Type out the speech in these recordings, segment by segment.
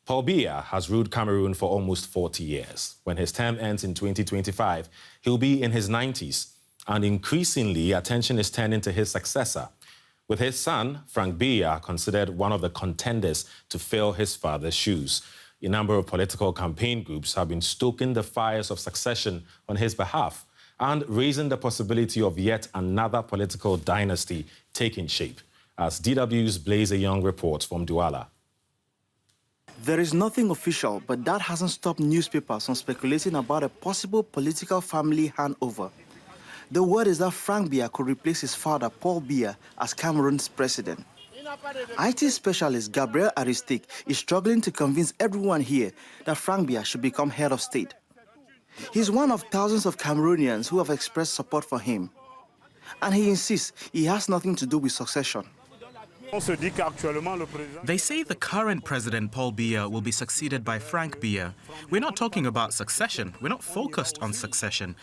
Paul Biya has ruled Cameroon for almost 40 years. When his term ends in 2025, he'll be in his 90s. And increasingly, attention is turning to his successor, with his son, Franck Biya, considered one of the contenders to fill his father's shoes. A number of political campaign groups have been stoking the fires of succession on his behalf and raising the possibility of yet another political dynasty taking shape, as DW's Blaze Young reports from Douala. There is nothing official, but that hasn't stopped newspapers from speculating about a possible political family handover. The word is that Franck Biya could replace his father, Paul Biya, as Cameroon's president. IT specialist Gabrielle Aristide is struggling to convince everyone here that Franck Biya should become head of state. He's one of thousands of Cameroonians who have expressed support for him. And he insists he has nothing to do with succession. They say the current president, Paul Biya, will be succeeded by Franck Biya. We're not talking about succession. We're not focused on succession.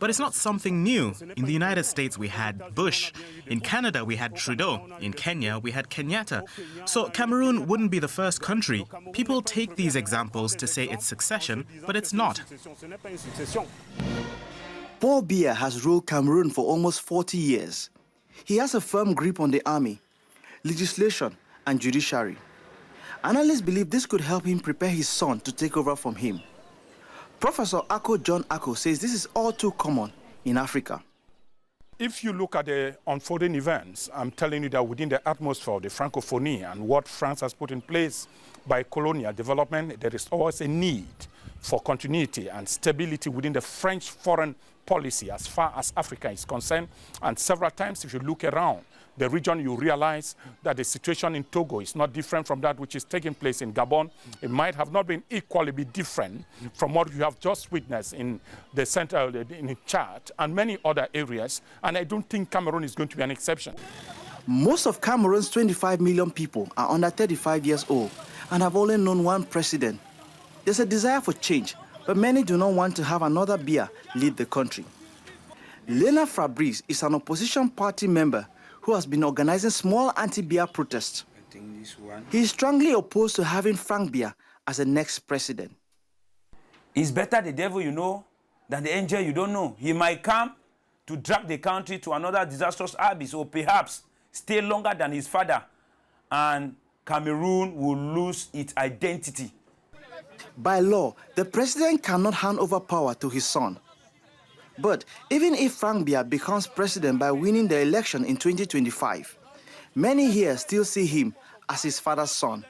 But it's not something new. In the United States, we had Bush. In Canada, we had Trudeau. In Kenya, we had Kenyatta. So Cameroon wouldn't be the first country. People take these examples to say it's succession, but it's not. Paul Biya has ruled Cameroon for almost 40 years. He has a firm grip on the army, legislation, and judiciary. Analysts believe this could help him prepare his son to take over from him. Professor John Ako says this is all too common in Africa. If you look at the unfolding events, I'm telling you that within the atmosphere of the Francophonie and what France has put in place by colonial development, there is always a need for continuity and stability within the French foreign policy as far as Africa is concerned. And several times, if you look around the region, you realize that the situation in Togo is not different from that which is taking place in Gabon. It might have not been equally be different from what you have just witnessed in the center, in Chad and many other areas. And I don't think Cameroon is going to be an exception. Most of Cameroon's 25 million people are under 35 years old and have only known one president. There's a desire for change, but many do not want to have another Biya lead the country. Lena Fabrice is an opposition party member who has been organizing small anti-Biya protests. He is strongly opposed to having Franck Biya as the next president. It's better the devil you know than the angel you don't know. He might come to drag the country to another disastrous abyss, or perhaps stay longer than his father, and Cameroon will lose its identity. By law, the president cannot hand over power to his son. But even if Franck Biya becomes president by winning the election in 2025, many here still see him as his father's son.